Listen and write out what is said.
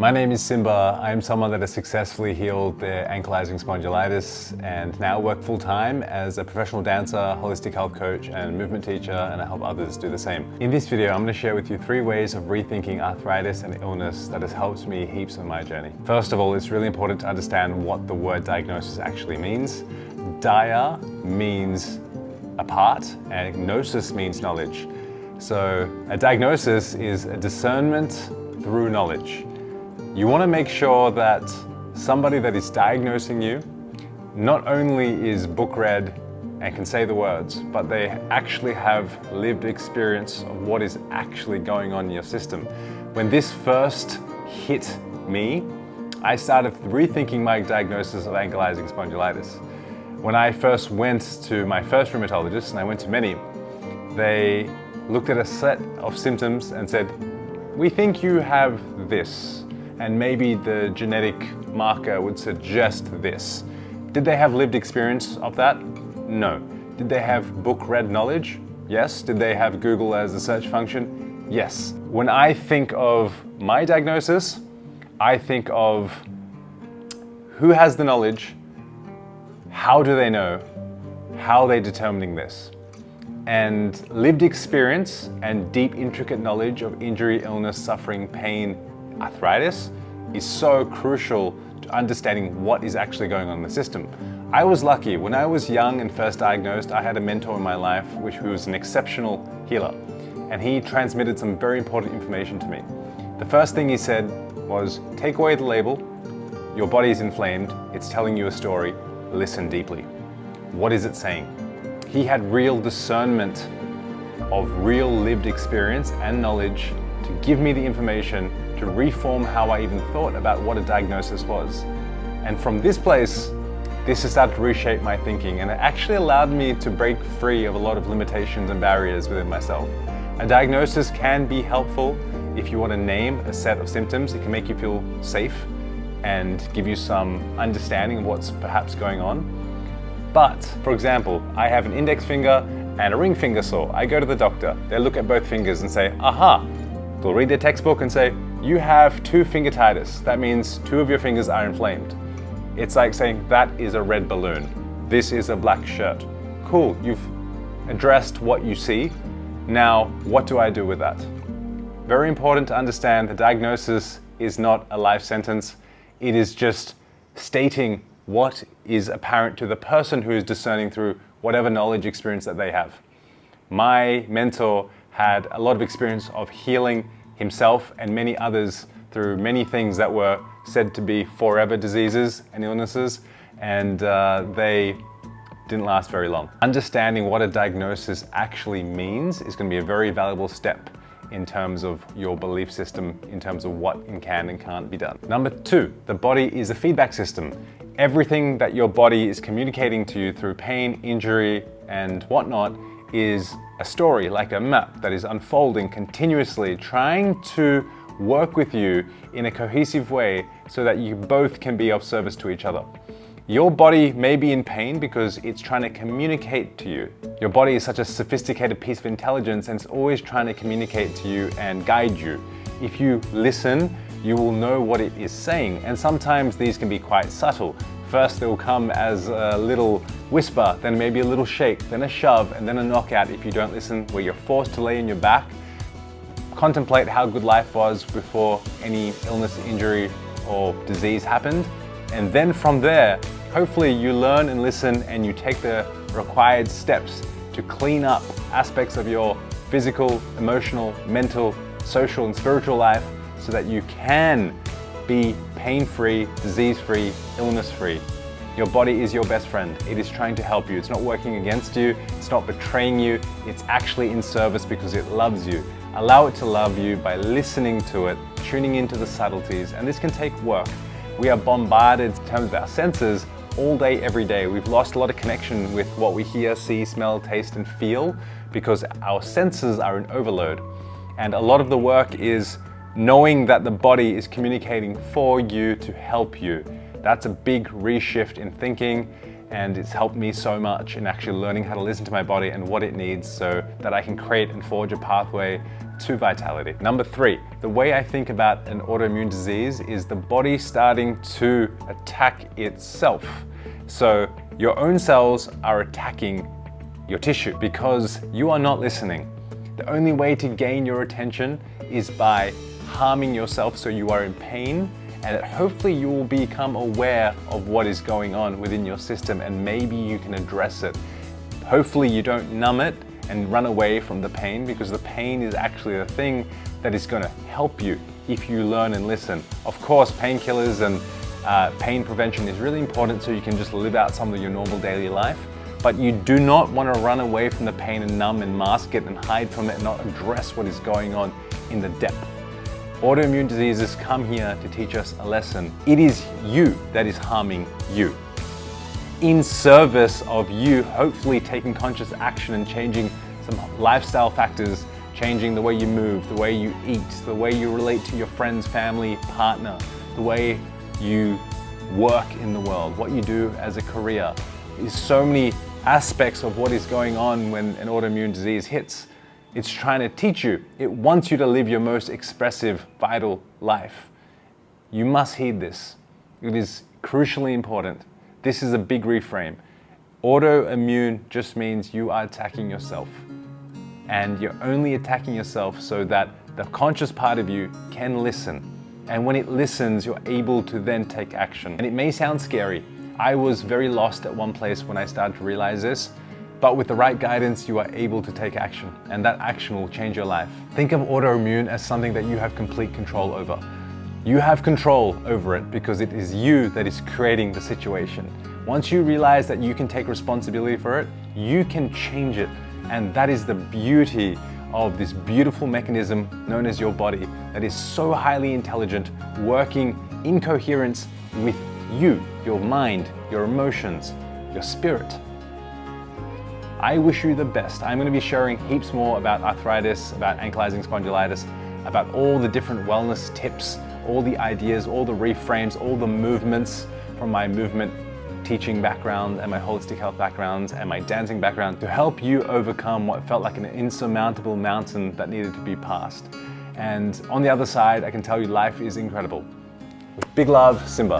My name is Simba. I'm someone that has successfully healed their ankylosing spondylitis and now work full-time as a professional dancer, holistic health coach and movement teacher, and I help others do the same. In this video, I'm going to share with you 3 ways of rethinking arthritis and illness that has helped me heaps on my journey. First of all, it's really important to understand what the word diagnosis actually means. Dia means apart and gnosis means knowledge. So a diagnosis is a discernment through knowledge. You want to make sure that somebody that is diagnosing you not only is book read and can say the words, but they actually have lived experience of what is actually going on in your system. When this first hit me, I started rethinking my diagnosis of ankylosing spondylitis. When I first went to my first rheumatologist, and I went to many, they looked at a set of symptoms and said, "We think you have this, and maybe the genetic marker would suggest this." Did they have lived experience of that? No. Did they have book-read knowledge? Yes. Did they have Google as a search function? Yes. When I think of my diagnosis, I think of who has the knowledge, how do they know, how are they determining this? And lived experience and deep, intricate knowledge of injury, illness, suffering, pain, arthritis is so crucial to understanding what is actually going on in the system. I was lucky. When I was young and first diagnosed, I had a mentor in my life who was an exceptional healer, and he transmitted some very important information to me. The first thing he said was, take away the label, your body is inflamed, it's telling you a story, listen deeply. What is it saying? He had real discernment of real lived experience and knowledge to give me the information to reform how I even thought about what a diagnosis was. And from this place, this has started to reshape my thinking, and it actually allowed me to break free of a lot of limitations and barriers within myself. A diagnosis can be helpful if you want to name a set of symptoms. It can make you feel safe and give you some understanding of what's perhaps going on. But, for example, I have an index finger and a ring finger sore. I go to the doctor, they look at both fingers and say, aha. They'll read their textbook and say, you have 2 fingeritis. That means 2 of your fingers are inflamed. It's like saying, that is a red balloon. This is a black shirt. Cool, you've addressed what you see. Now, what do I do with that? Very important to understand the diagnosis is not a life sentence. It is just stating what is apparent to the person who is discerning through whatever knowledge experience that they have. My mentor had a lot of experience of healing himself and many others through many things that were said to be forever diseases and illnesses, and they didn't last very long. Understanding what a diagnosis actually means is going to be a very valuable step in terms of your belief system, in terms of what can and can't be done. Number 2, the body is a feedback system. Everything that your body is communicating to you through pain, injury, and whatnot is a story, like a map that is unfolding continuously, trying to work with you in a cohesive way so that you both can be of service to each other. Your body may be in pain because it's trying to communicate to you. Your body is such a sophisticated piece of intelligence, and it's always trying to communicate to you and guide you. If you listen, you will know what it is saying, and sometimes these can be quite subtle. First, they will come as a little whisper, then maybe a little shake, then a shove, and then a knockout if you don't listen, where you're forced to lay on your back, contemplate how good life was before any illness, injury, or disease happened. And then from there, hopefully you learn and listen and you take the required steps to clean up aspects of your physical, emotional, mental, social, and spiritual life so that you can be pain-free, disease-free, illness-free. Your body is your best friend. It is trying to help you. It's not working against you. It's not betraying you. It's actually in service because it loves you. Allow it to love you by listening to it, tuning into the subtleties, and this can take work. We are bombarded in terms of our senses all day, every day. We've lost a lot of connection with what we hear, see, smell, taste, and feel because our senses are in overload. And a lot of the work is knowing that the body is communicating for you to help you. That's a big reshift in thinking, and it's helped me so much in actually learning how to listen to my body and what it needs so that I can create and forge a pathway to vitality. Number 3, the way I think about an autoimmune disease is the body starting to attack itself. So your own cells are attacking your tissue because you are not listening. The only way to gain your attention is by harming yourself so you are in pain, and hopefully you will become aware of what is going on within your system and maybe you can address it. Hopefully you don't numb it and run away from the pain, because the pain is actually the thing that is going to help you if you learn and listen. Of course, painkillers and pain prevention is really important so you can just live out some of your normal daily life, but you do not want to run away from the pain and numb and mask it and hide from it and not address what is going on in the depth. Autoimmune diseases come here to teach us a lesson. It is you that is harming you. In service of you hopefully taking conscious action and changing some lifestyle factors, changing the way you move, the way you eat, the way you relate to your friends, family, partner, the way you work in the world, what you do as a career. There's so many aspects of what is going on when an autoimmune disease hits. It's trying to teach you. It wants you to live your most expressive, vital life. You must heed this. It is crucially important. This is a big reframe. Autoimmune just means you are attacking yourself. And you're only attacking yourself so that the conscious part of you can listen. And when it listens, you're able to then take action. And it may sound scary. I was very lost at one place when I started to realize this. But with the right guidance, you are able to take action, and that action will change your life. Think of autoimmune as something that you have complete control over. You have control over it because it is you that is creating the situation. Once you realize that you can take responsibility for it, you can change it. And that is the beauty of this beautiful mechanism known as your body that is so highly intelligent, working in coherence with you, your mind, your emotions, your spirit. I wish you the best. I'm going to be sharing heaps more about arthritis, about ankylosing spondylitis, about all the different wellness tips, all the ideas, all the reframes, all the movements from my movement teaching background and my holistic health background and my dancing background to help you overcome what felt like an insurmountable mountain that needed to be passed. And on the other side, I can tell you life is incredible. With big love, Simba.